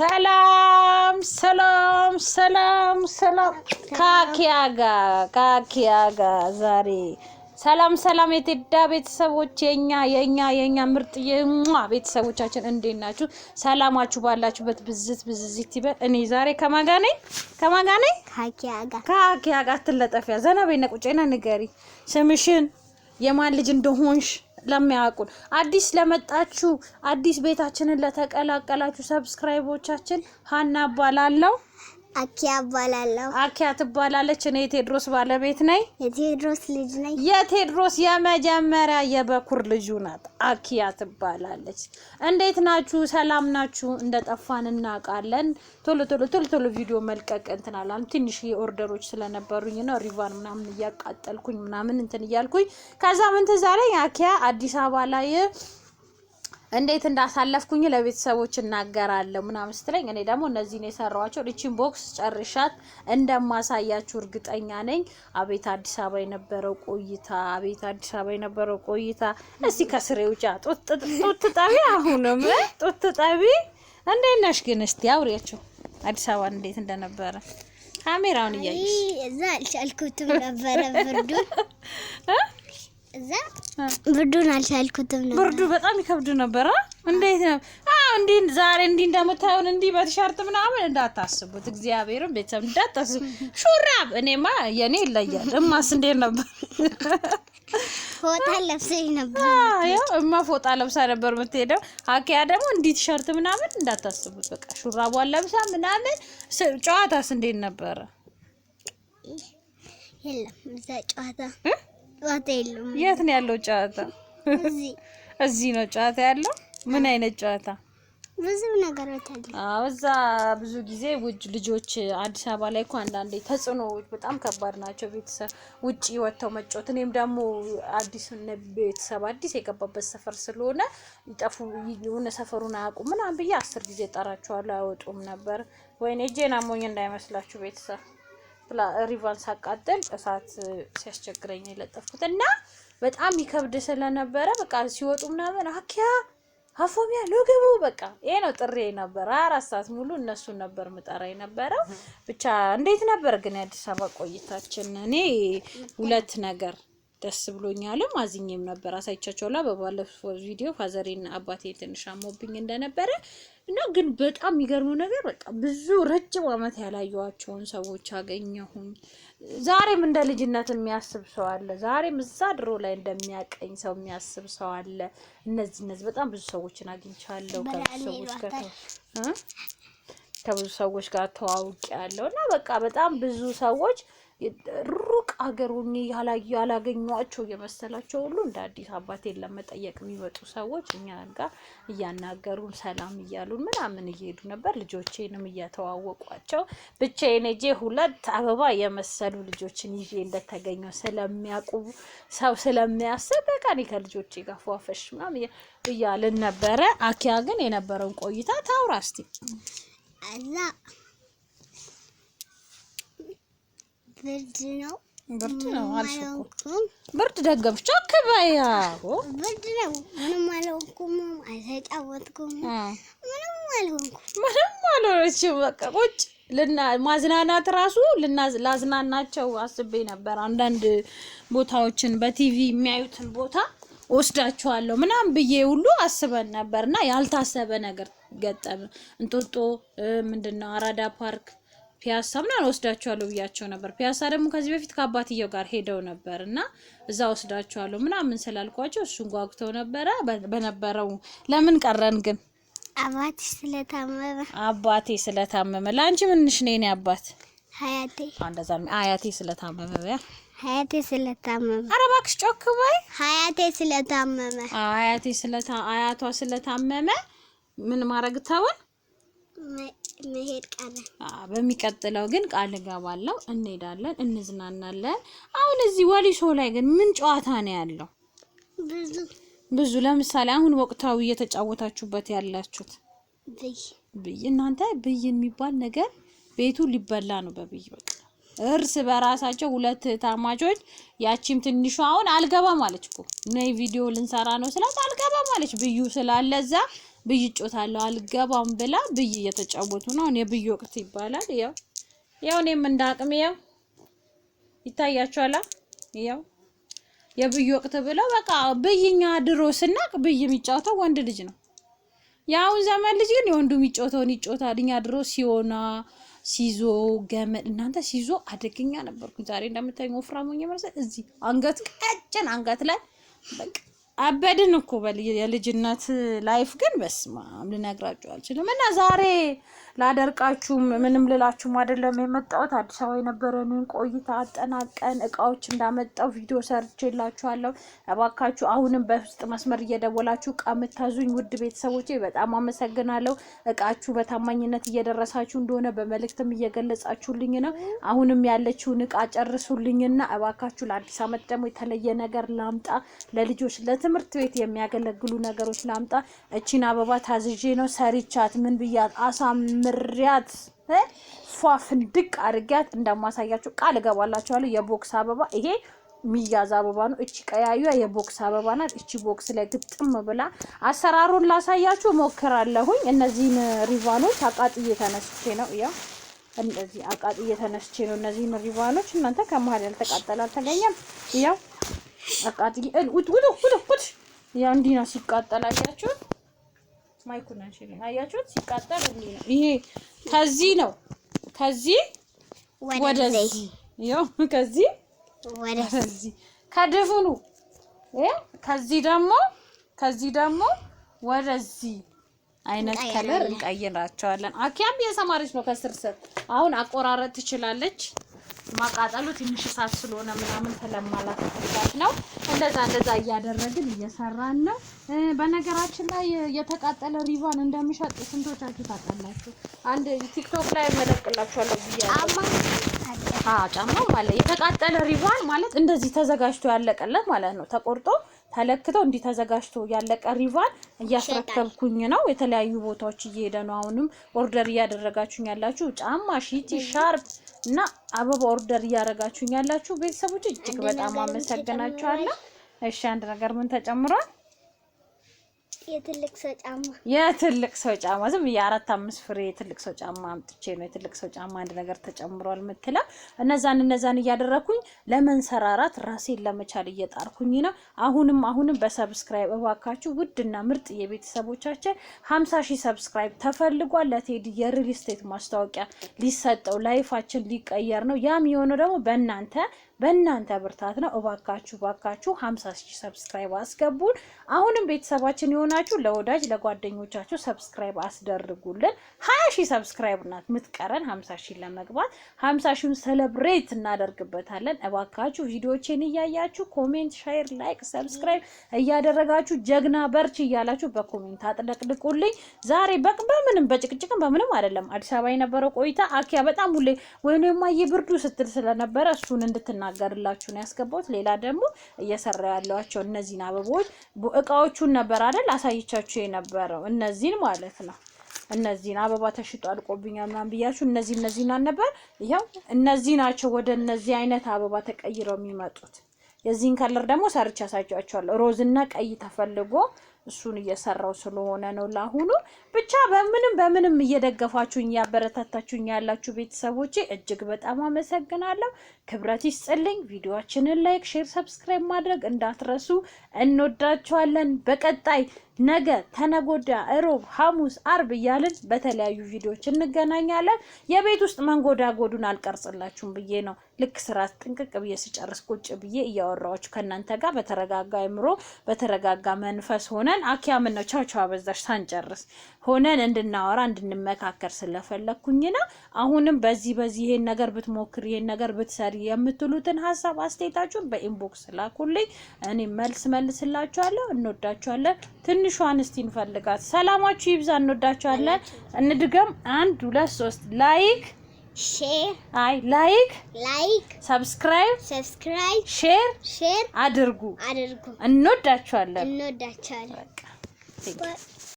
ሰላም ሰላም ሰላም ሰላም ካኪያጋ ዛሬ ሰላም የቴዳ ቤተሰቦች የኛ ምርጥ ቤተሰቦቻችን እንዴት ናችሁ? ሰላማችሁ ባላችሁበት ብዝት ይበል። እኔ ዛሬ ከማጋ ነኝ ካኪያጋ አትለጠፊያ ዘና በይና ቁጭና ንገሪ ስምሽን የማን ልጅ እንደሆንሽ ለሚያውቁን አዲስ ለመጣችሁ አዲስ ቤታችንን ለተቀላቀላችሁ ሰብስክራይቦቻችን ሀና ባላለው አኪያ ባላለው አኪያ ትባላለች። እኔ የቴድሮስ ባለቤት ነኝ። የቴድሮስ ልጅ ነኝ። የቴድሮስ የመጀመሪያ የበኩር ልጁ ናት። አኪያ ትባላለች። እንዴት ናችሁ? ሰላም ናችሁ? እንደጠፋን እናውቃለን። ቶሎ ቪዲዮ መልቀቅ እንትናላን ትንሽ ኦርደሮች ስለነበሩኝ ነው ሪቫን ምናምን እያቃጠልኩኝ ምናምን እንትን እያልኩኝ ከዛ ምን ተዛለኝ አኪያ አዲስ አበባ ላይ እንዴት እንዳሳለፍኩኝ ለቤተሰቦች እናገራለሁ ምናምን ስትለኝ እኔ ደግሞ እነዚህን የሰራዋቸው ሪቺን ቦክስ ጨርሻት እንደማሳያችሁ እርግጠኛ ነኝ። አቤት አዲስ አበባ የነበረው ቆይታ እስቲ ከስሬ ውጫ ጡት ጠቢ አሁንም ጡት ጠቢ እንዴት ነሽ ግን እስቲ አውሪያቸው አዲስ አበባ እንዴት እንደነበረ ካሜራውን እያየሽ እዛ አልቻልኩትም ነበር ብርዱን አልቻልኩትም ነበር። ብርዱ በጣም ይከብድ ነበር። እንዴት ነው? እንዴ ዛሬ እንደምታዩን በቲሸርት ምናምን እንዳታስቡት፣ እግዚአብሔርን ቤተሰብ እንዳታስቡ። ሹራብ እኔማ የኔ ይለያል። እማስ እንዴት ነበር? ፎጣ ለብሰኝ ነበር። ፎጣ ለብሳ ነበር የምትሄደው። አኪያ ደግሞ ቲሸርት ምናምን እንዳታስቡት። በቃ ሹራቧን ለብሳ ምናምን። ጨዋታስ እንዴት ነበር? የለም እዛ ጨዋታ የለም። የት ነው ያለው ጨዋታ? እዚህ ነው ጨዋታ ያለው። ምን አይነት ጨዋታ? ብዙ ነገሮች አሉ። እዛ ብዙ ጊዜ ልጆች አዲስ አበባ ላይ እኮ አንዳንዴ ተጽዕኖዎች በጣም ከባድ ናቸው። ቤተሰብ ውጪ ወጥተው መጫወት እኔም ደግሞ አዲስ የገባበት ሰፈር ስለሆነ ይጠፉ የሆነ ሰፈሩን አያውቁም ምናምን ብዬ 10 ጊዜ ጠራቸዋለሁ አይወጡም ነበር። ወይኔ እጄን አሞኝ እንዳይመስላችሁ ቤተሰብ ሪቫን ሳቃጥል እሳት ሲያስቸግረኝ የለጠፍኩት እና በጣም ይከብድ ስለነበረ በቃ ሲወጡ ምናምን አኪያ አፎሚያ ለገቡ በቃ ይሄ ነው ጥሬ ነበር። 4 ሰዓት ሙሉ እነሱን ነበር መጣራይ ነበረው። ብቻ እንዴት ነበር ግን አዲስ አበባ ቆይታችን? እኔ ሁለት ነገር ደስ ብሎኛል ማዝኝም ነበር አሳይቻቸውላ በባለፈው ቪዲዮ ፋዘሬና አባቴ ትንሽ አሞብኝ እንደነበረ እና ግን በጣም የሚገርመው ነገር በቃ ብዙ ረጅም አመት ያላየዋቸውን ሰዎች አገኘሁኝ። ዛሬም እንደ ልጅነት የሚያስብ ሰው አለ። ዛሬም እዛ ድሮ ላይ እንደሚያቀኝ ሰው የሚያስብ ሰው አለ። እነዚህ በጣም ብዙ ሰዎችን አግኝቻለሁ። ከብዙ ሰዎች ጋር ተዋውቂያለሁ እና በቃ በጣም ብዙ ሰዎች ሩቅ አገሩን ያላገኙአቸው የመሰላቸው ሁሉ እንደ አዲስ አባቴን ለመጠየቅ የሚመጡ ሰዎች እኛ ጋር እያናገሩን ሰላም እያሉን ምናምን እየሄዱ ነበር። ልጆቼንም እያተዋወቋቸው ብቻዬን እጄ 2 አበባ የመሰሉ ልጆችን ይዤ እንደተገኘው ስለሚያውቁ ሰው ስለሚያስብ በቃ እኔ ከልጆቼ ጋር ፏፈሽ ምናምን እያልን ነበረ። አኪያ ግን የነበረውን ቆይታ ታውራ እስቲ። ብርድ ነው አልሽኩ። ብርድ ደገምሽ ቸከባያ ብርድ ነው። ምንም አልሆንኩም። አልተጫወትኩም። ምንም አልሆነችም። በቃ ቁጭ ማዝናናት ራሱ ላዝናናቸው አስቤ ነበር። አንዳንድ ቦታዎችን በቲቪ የሚያዩትን ቦታ ወስዳቸዋለሁ ምናምን ብዬ ሁሉ አስበን ነበርና ያልታሰበ ነገር ገጠመ። እንጦጦ ምንድነው አራዳ ፓርክ ፒያሳ ምናምን ወስዳቸዋለሁ ብያቸው ነበር። ፒያሳ ደግሞ ከዚህ በፊት ከአባትየው ጋር ሄደው ነበርና እዛ ወስዳቸዋለሁ ምናምን ስላልኳቸው እሱን ጓጉተው ነበረ። በነበረው ለምን ቀረን ግን? አባቴ ስለታመመ። ላንቺ ምንሽ ነው የኔ አባት? ሀያቴ። እንደዛ አያቴ ስለታመመ ሀያቴ ስለታመመ። ኧረ እባክሽ ጮክ በይ። ሀያቴ ስለታመመ። አያቷ ስለታመመ ምን ማድረግ ተወን? መሄድ ቀረ። በሚቀጥለው ግን ቃል ገባለሁ እንሄዳለን እንዝናናለን። አሁን እዚህ ወሊሶ ላይ ግን ምን ጨዋታ ነው ያለው? ብዙ ለምሳሌ አሁን ወቅታዊ እየተጫወታችሁበት ያላችሁት ብይ እናንተ ብይ የሚባል ነገር ቤቱ ሊበላ ነው በብይ በቃ እርስ በራሳቸው 2 ታማጆች ያቺም ትንሹ አሁን አልገባ ማለች እኮ ነይ ቪዲዮ ልንሰራ ነው ስላት አልገባ ማለች ብዩ ስላለዛ ብይ ጮታለሁ አልገባም ብላ ብይ እየተጫወቱ ነው። የብይ ወቅት ይባላል። ያው እኔም እንዳቅም ያው ይታያችኋል። ያው የብይ ወቅት ብለው በቃ ብይኛ ድሮ ስናቅ ብይ የሚጫወተው ወንድ ልጅ ነው። ያውን ዘመን ልጅ ግን የወንዱ የሚጫወተውን ይጫወታል። እኛ ድሮ ሲሆና ሲዞ ገመድ እናንተ ሲዞ አደገኛ ነበርኩኝ። ዛሬ እንደምታዩኝ ወፍራሙኝ መሰል እዚህ አንገት ቀጭን አንገት ላይ በቃ አበድን እኮ የልጅነት ላይፍ ግን በስማም ልነግራችሁ አልችልም። እና ዛሬ ላደርቃችሁ ምንም ልላችሁም አይደለም የመጣሁት። አዲስ አበባ የነበረንን ቆይታ አጠናቀን እቃዎች እንዳመጣው ቪዲዮ ሰርቼላችኋለሁ። እባካችሁ አሁንም በውስጥ መስመር እየደወላችሁ እቃ የምታዙኝ ውድ ቤተሰቦቼ በጣም አመሰግናለሁ። እቃችሁ በታማኝነት እየደረሳችሁ እንደሆነ በመልእክትም እየገለጻችሁልኝ ነው። አሁንም ያለችውን እቃ ጨርሱልኝና እባካችሁ ለአዲስ አመት ደግሞ የተለየ ነገር ላምጣ ለልጆች ትምህርት ቤት የሚያገለግሉ ነገሮች ላምጣ። እቺን አበባ ታዝዤ ነው ሰሪቻት ምን ብያት አሳምሪያት ፏፍንድቅ አድርጊያት እንደማሳያችሁ ቃል እገባላችኋለሁ። የቦክስ አበባ ይሄ ሚያዝ አበባ ነው። እቺ ቀያዩ የቦክስ አበባ ናት። እቺ ቦክስ ላይ ግጥም ብላ አሰራሩን ላሳያችሁ ሞክራለሁኝ። እነዚህን ሪቫኖች አቃጥዬ ተነስቼ ነው ያው እንደዚህ አቃጥዬ ተነስቼ ነው እነዚህን ሪቫኖች እናንተ ከመሀል ያልተቃጠለ አልተገኘም። ያው አቃጥዬ ውጥ ያው እንዲህ ነው ሲቃጠል። አያችሁት? ማይኩን አንሽልኝ። አያችሁት? ሲቃጠል እንዲህ ነው። ይሄ ከዚህ ነው ከዚህ ወደዚህ ያው ከዚህ ወደዚህ ከድፍኑ ከዚህ ደግሞ ወደዚህ አይነት ከለር እንቀይራቸዋለን። አኪያም የሰማረች ነው ከስር አሁን አቆራረጥ ትችላለች። ማቃጠሉ ትንሽ እሳት ስለሆነ ምናምን ተለማላት ነው። እንደዛ እያደረግን እየሰራን ነው። በነገራችን ላይ የተቃጠለ ሪቫን እንደምሸጥ ስንቶቻችሁ ታውቃላችሁ? አንድ ቲክቶክ ላይ መለቅላችኋለሁ ብያለሁ። ጫማው ማለት የተቃጠለ ሪቫን ማለት እንደዚህ ተዘጋጅቶ ያለቀለት ማለት ነው። ተቆርጦ ተለክተው እንዲህ ተዘጋጅቶ ያለቀ ሪቫን እያስረከብኩኝ ነው። የተለያዩ ቦታዎች እየሄደ ነው። አሁንም ኦርደር እያደረጋችሁኝ ያላችሁ ጫማ፣ ሺቲ፣ ሻርፕ እና አበባ ኦርደር እያደረጋችሁኝ ያላችሁ ቤተሰቦች እጅግ በጣም አመሰግናችኋለሁ። እሺ አንድ ነገር ምን ተጨምሯል? የትልቅ ሰው ጫማ ዝም የ4-5 ፍሬ የትልቅ ሰው ጫማ አምጥቼ ነው የትልቅ ሰው ጫማ አንድ ነገር ተጨምሯል የምትለው እነዛን እያደረኩኝ ለመንሰራራት ራሴን ለመቻል እየጣርኩኝ ነው። አሁንም በሰብስክራይብ እባካችሁ ውድና ምርጥ የቤተሰቦቻችን 50,000 ሰብስክራይብ ተፈልጓል። ለቴዲ የሪል ስቴት ማስታወቂያ ሊሰጠው ላይፋችን ሊቀየር ነው። ያም የሆነው ደግሞ በእናንተ ብርታት ነው። እባካችሁ 50,000 ሰብስክራይብ አስገቡን። አሁንም ቤተሰባችን የሆናችሁ ለወዳጅ ለጓደኞቻችሁ ሰብስክራይብ አስደርጉልን። 20,000 ሰብስክራይብ ናት ምትቀረን 50,000 ለመግባት 50,000ን ሴሌብሬት እናደርግበታለን። እባካችሁ ቪዲዮዎችን እያያችሁ ኮሜንት፣ ሼር፣ ላይክ፣ ሰብስክራይብ እያደረጋችሁ ጀግና በርቺ እያላችሁ በኮሜንት አጥለቅልቁልኝ። ዛሬ በምንም በጭቅጭቅም በምንም አይደለም አዲስ አበባ የነበረው ቆይታ አኪያ በጣም ሁሌ ወይኔማ ይብርዱ ስትል ስለነበረ እሱን እንድትናገርላችሁ ነው ያስገባሁት። ሌላ ደግሞ እየሰራ ያለዋቸው እነዚህን አበቦች እቃዎቹን ነበር አይደል አሳይቻችሁ የነበረው እነዚህን ማለት ነው። እነዚህን አበባ ተሽጦ አልቆብኛል ምናምን ብያችሁ እነዚህን ነበር። ይሄው እነዚህ ናቸው ወደ እነዚህ አይነት አበባ ተቀይረው የሚመጡት። የዚህን ከለር ደግሞ ሰርቻ አሳያችኋለሁ። ሮዝ እና ቀይ ተፈልጎ እሱን እየሰራው ስለሆነ ነው ለአሁኑ። ብቻ በምንም እየደገፋችሁኝ ያበረታታችሁኝ ያላችሁ ቤተሰቦቼ እጅግ በጣም አመሰግናለሁ። ክብረት ይስጥልኝ። ቪዲዮአችንን ላይክ፣ ሼር፣ ሰብስክራይብ ማድረግ እንዳትረሱ። እንወዳችኋለን። በቀጣይ ነገ፣ ተነጎዳ፣ እሮብ፣ ሐሙስ፣ አርብ እያልን በተለያዩ ቪዲዮዎች እንገናኛለን። የቤት ውስጥ መንጎዳጎዱን አልቀርጽላችሁም ብዬ ነው። ልክ ስራ ጥንቅቅ ብዬ ስጨርስ ቁጭ ብዬ እያወራችሁ ከእናንተ ጋር በተረጋጋ አእምሮ በተረጋጋ መንፈስ ሆነን አኪያምን ነው ቻው በዛሽ ሳንጨርስ ሆነን እንድናወራ እንድንመካከር ስለፈለኩኝ ነው። አሁንም በዚህ ይሄን ነገር ብትሞክር ይሄን ነገር ብትሰሪ የምትሉትን ሀሳብ አስተያየታችሁን በኢንቦክስ ላኩልኝ። እኔ መልስላችኋለሁ። እንወዳችኋለን። ትንሿን እስቲ እንፈልጋት። ሰላማችሁ ይብዛ። እንወዳችኋለን። እንድገም 1 2 3 ላይክ ላይክ ሰብስክራይብ ሼር አድርጉ። እንወዳችኋለን።